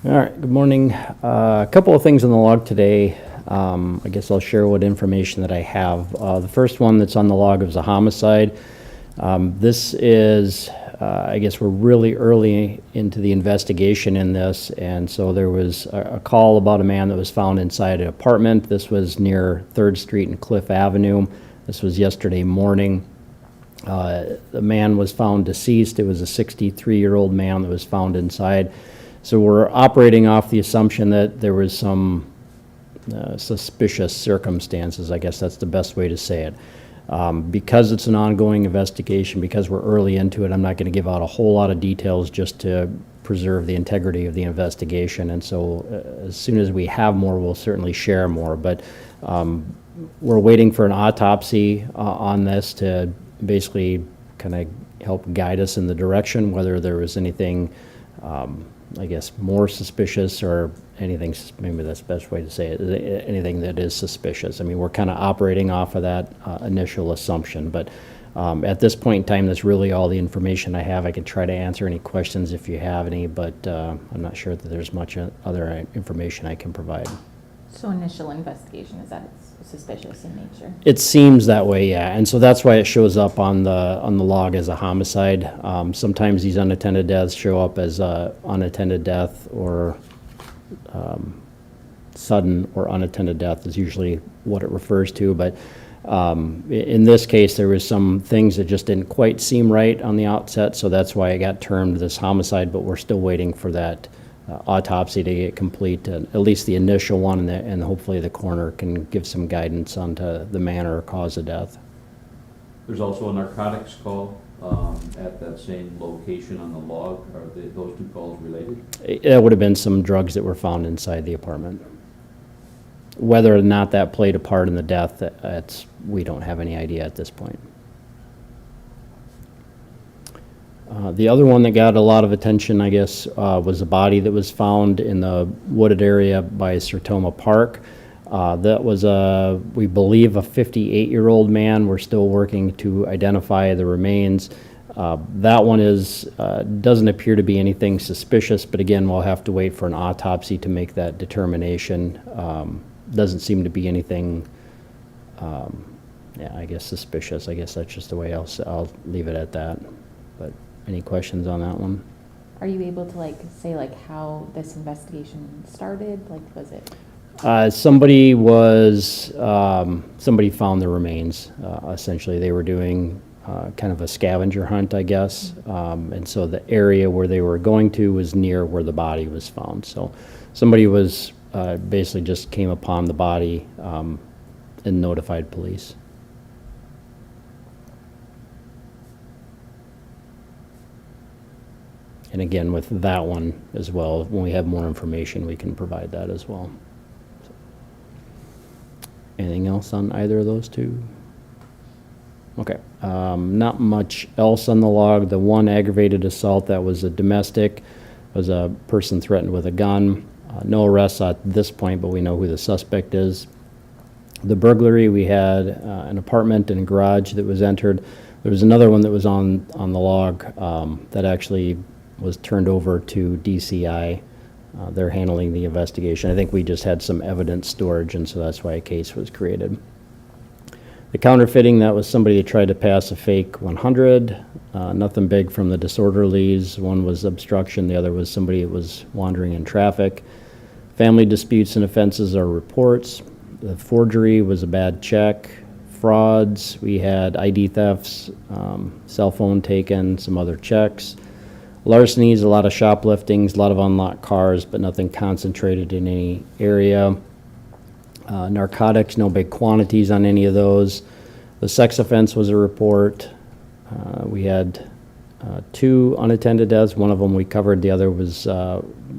All right, good morning. A couple of things on the log today. I guess I'll share what information that I have. The first one that's on the log was a homicide. This is, I guess we're really early into the investigation in this, and so there was a call about a man that was found inside an apartment. This was near 3rd Street and Cliff Avenue. This was yesterday morning. The man was found deceased. It was a 63-year-old man that was found inside. So we're operating off the assumption that there was some suspicious circumstances. I guess that's the best way to say it. Because it's an ongoing investigation, because we're early into it, I'm not going to give out a whole lot of details just to preserve the integrity of the investigation. And so as soon as we have more, we'll certainly share more. But we're waiting for an autopsy on this to basically kind of help guide us in the direction, whether there was anything I guess, more suspicious or anything, maybe that's the best way to say it, anything that is suspicious. I mean, we're kind of operating off of that initial assumption, but at this point in time, that's really all the information I have. I can try to answer any questions if you have any, but I'm not sure that there's much other information I can provide. So initial investigation, is that it's suspicious in nature? It seems that way, yeah, and so that's why it shows up on the log as a homicide. Sometimes these unattended deaths show up as unattended death, or sudden or unattended death is usually what it refers to. But in this case, there was some things that just didn't quite seem right on the outset, so that's why it got termed this homicide. But we're still waiting for that autopsy to get complete, at least the initial one, and hopefully the coroner can give some guidance onto the manner or cause of death. There's also a narcotics call at that same location on the log. Are those two calls related? It would have been some drugs that were found inside the apartment. Whether or not that played a part in the death, we don't have any idea at this point. The other one that got a lot of attention, I guess, was a body that was found in the wooded area by Sertoma Park. That was, we believe, a 58-year-old man. We're still working to identify the remains. That one doesn't appear to be anything suspicious, but again, we'll have to wait for an autopsy to make that determination. Doesn't seem to be anything, yeah, I guess suspicious. I guess that's just the way I'll leave it at that. But any questions on that one? Are you able to say how this investigation started? Was it? Somebody found the remains. Essentially, they were doing kind of a scavenger hunt, I guess. And so the area where they were going to was near where the body was found. So somebody was basically just came upon the body and notified police. And again, with that one as well, when we have more information, we can provide that as well. So, anything else on either of those two? Okay, not much else on the log. The one aggravated assault that was a domestic was a person threatened with a gun. No arrests at this point, but we know who the suspect is. The burglary, we had an apartment and a garage that was entered. There was another one that was on the log that actually was turned over to DCI. They're handling the investigation. I think we just had some evidence storage, and so that's why a case was created. The counterfeiting, that was somebody that tried to pass a fake 100. Nothing big from the disorderlies. One was obstruction. The other was somebody that was wandering in traffic. Family disputes and offenses are reports. The forgery was a bad check. Frauds, we had ID thefts, cell phone taken, some other checks. Larcenies, a lot of shopliftings, a lot of unlocked cars, but nothing concentrated in any area. Narcotics, no big quantities on any of those. The sex offense was a report. We had 2 unattended deaths. One of them we covered. The other was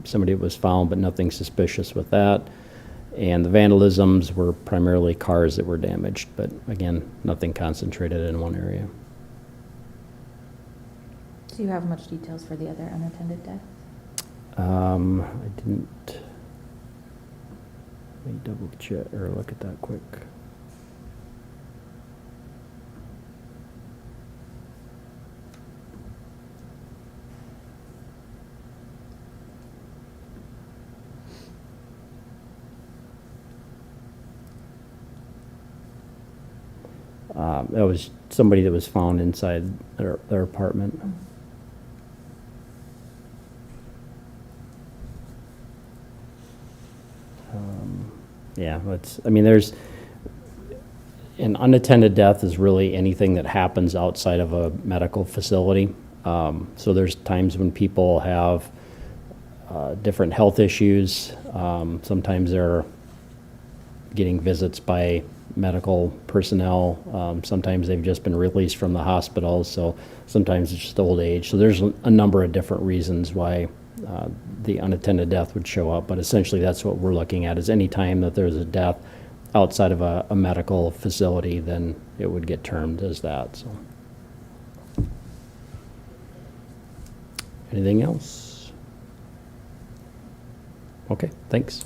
somebody that was found, but nothing suspicious with that. And the vandalisms were primarily cars that were damaged, but again, nothing concentrated in one area. Do you have much details for the other unattended deaths? I didn't. Let me double check or look at that quick. That was somebody that was found inside their apartment. Yeah, I mean, an unattended death is really anything that happens outside of a medical facility. So there's times when people have different health issues. Sometimes they're getting visits by medical personnel. Sometimes they've just been released from the hospital, so sometimes it's just old age. So there's a number of different reasons why the unattended death would show up, but essentially that's what we're looking at, is any time that there's a death outside of a medical facility, then it would get termed as that, so. Anything else? Okay, thanks.